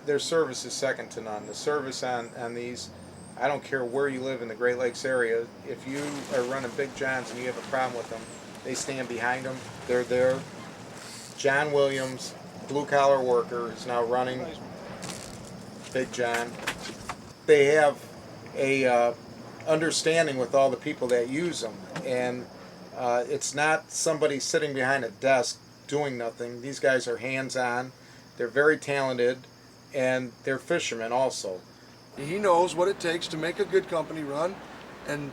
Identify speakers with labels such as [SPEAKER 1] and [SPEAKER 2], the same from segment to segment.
[SPEAKER 1] their service is second to none. The service on these, I don't care where you live in the Great Lakes area. If you are running Big John's and you have a problem with them, they stand behind them. They're there. John Williams, blue collar worker, is now running Big John. They have a understanding with all the people that use them, and it's not somebody sitting behind a desk doing nothing. These guys are hands-on. They're very talented, and they're fishermen also.
[SPEAKER 2] He knows what it takes to make a good company run, and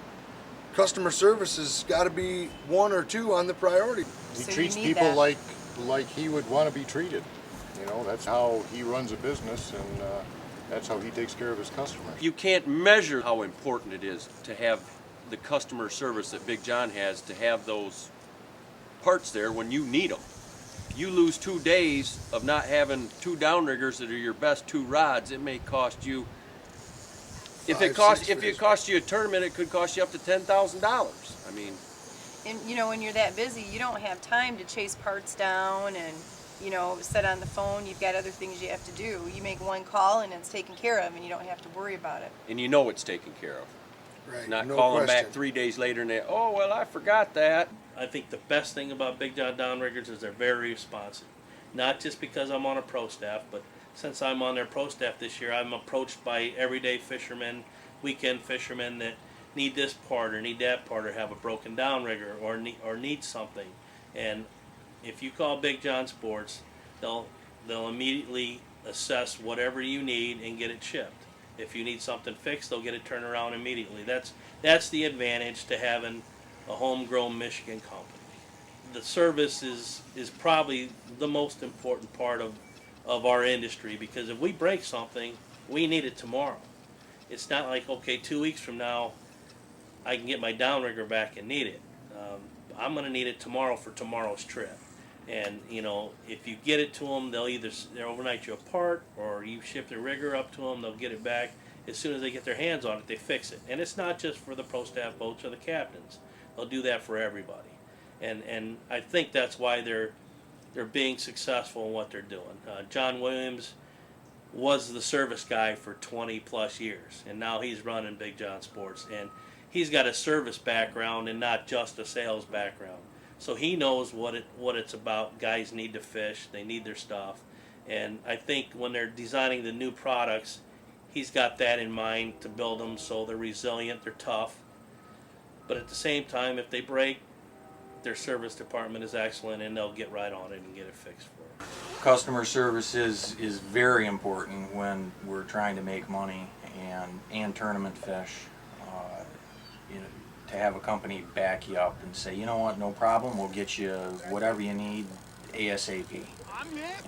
[SPEAKER 2] customer service has got to be one or two on the priority.
[SPEAKER 3] He
[SPEAKER 4] So
[SPEAKER 3] treats
[SPEAKER 4] you need
[SPEAKER 3] people
[SPEAKER 4] that.
[SPEAKER 3] like he would want to be treated. You know, that's how he runs a business, and that's how he takes care of his customers.
[SPEAKER 5] You can't measure how important it is to have the customer service that Big John has, to have those parts there when you need them. You lose 2 days of not having two downriggers that are your best two rods, it may cost you, if it costs you a tournament, it could cost you up to $10,000. I mean,
[SPEAKER 4] And you know, when you're that busy, you don't have time to chase parts down and, you know, sit on the phone. You've got other things you have to do. You make one call and it's taken care of, and you don't have to worry about it.
[SPEAKER 5] and you know it's taken care of.
[SPEAKER 2] Right,
[SPEAKER 5] Not
[SPEAKER 2] no
[SPEAKER 5] calling back
[SPEAKER 2] question.
[SPEAKER 5] 3 days later and they, oh, well, I forgot that.
[SPEAKER 6] I think the best thing about Big John Downriggers is they're very responsive. Not just because I'm on a pro staff, but since I'm on their pro staff this year, I'm approached by everyday fishermen, weekend fishermen that need this part or need that part or have a broken downrigger or need something. And if you call Big John Sports, they'll immediately assess whatever you need and get it shipped. If you need something fixed, they'll get it turned around immediately. That's the advantage to having a homegrown Michigan company. The service is probably the most important part of our industry, because if we break something, we need it tomorrow. It's not like, okay, 2 weeks from now, I can get my downrigger back and need it. I'm going to need it tomorrow for tomorrow's trip. And, you know, if you get it to them, they'll overnight you a part, or you ship the rigger up to them, they'll get it back. As soon as they get their hands on it, they fix it. And it's not just for the pro staff boats or the captains. They'll do that for everybody. And I think that's why they're being successful in what they're doing. John Williams was the service guy for 20 plus years, and now he's running Big John Sports, and he's got a service background and not just a sales background. So he knows what it's about. Guys need to fish, they need their stuff, and I think when they're designing the new products, he's got that in mind to build them so they're resilient, they're tough, but at the same time, if they break, their service department is excellent and they'll get right on it and get it fixed for them.
[SPEAKER 7] Customer service is very important when we're trying to make money and tournament fish. You know, to have a company back you up and say, you know what, no problem, we'll get you whatever you need ASAP.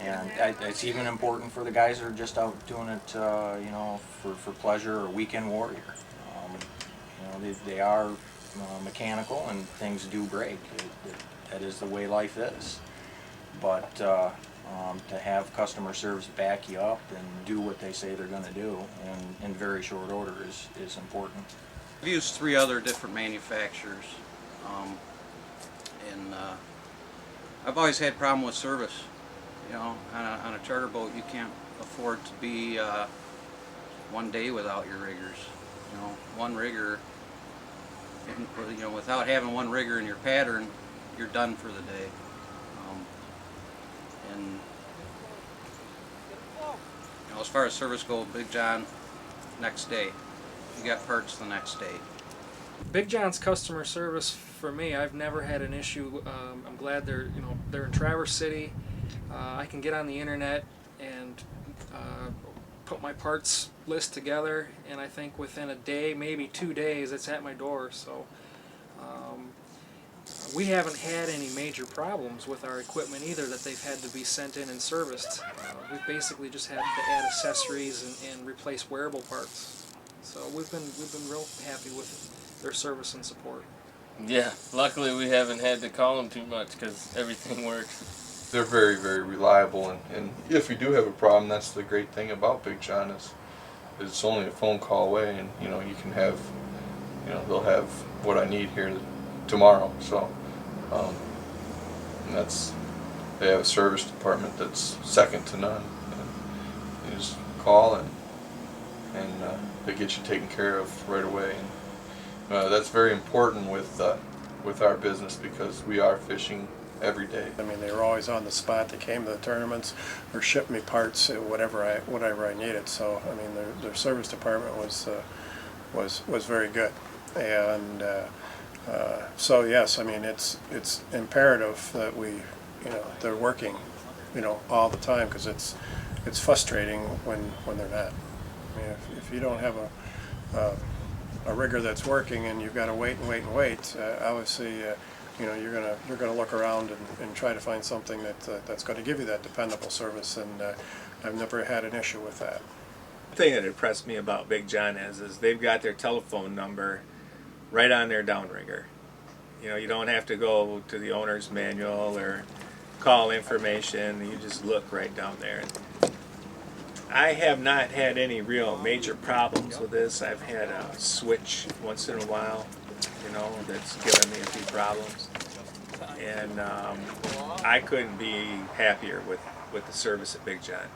[SPEAKER 7] And it's even important for the guys that are just out doing it, you know, for pleasure or weekend warrior. You know, they are mechanical and things do break. That is the way life is. But to have customer service back you up and do what they say they're going to do in very short order is important.
[SPEAKER 8] I've used 3 other different manufacturers, and I've always had problem with service. You know, on a charter boat, you can't afford to be 1 day without your riggers. You know, one rigger, you know, without having one rigger in your pattern, you're done for the day. And you know, as far as service goes, Big John, next day. You got parts the next day.
[SPEAKER 9] Big John's customer service for me, I've never had an issue. I'm glad they're in Traverse City. I can get on the internet and put my parts list together, and I think within a day, maybe 2 days, it's at my door. So we haven't had any major problems with our equipment either that they've had to be sent in and serviced. We've basically just had to add accessories and replace wearable parts. So we've been real happy with their service and support.
[SPEAKER 10] Yeah, luckily we haven't had to call them too much because everything works.
[SPEAKER 11] They're very, very reliable, and if you do have a problem, that's the great thing about Big John is it's only a phone call away, and you know you can have, you know, they'll have what I need here tomorrow. So, and they have a service department that's second to none. And you just call and they get you taken care of right away. And that's very important with our business because we are fishing every day.
[SPEAKER 12] I mean, they were always on the spot. They came to the tournaments or shipped me parts, whatever I needed. So I mean, their service department was very good, and so yes, I mean it's imperative that they're working, all the time, because it's frustrating when they're not. I mean, if you don't have a rigger that's working and you've got to wait and wait and wait, obviously you're gonna look around and try to find something that's going to give you that dependable service, and I've never had an issue with that.
[SPEAKER 13] The thing that impressed me about Big John is they've got their telephone number right on their downrigger. You don't have to go to the owner's manual or call information. You just look right down there. I have not had any real major problems with this. I've had a switch once in a while, that's given me a few problems. And I couldn't be happier with the service at Big John.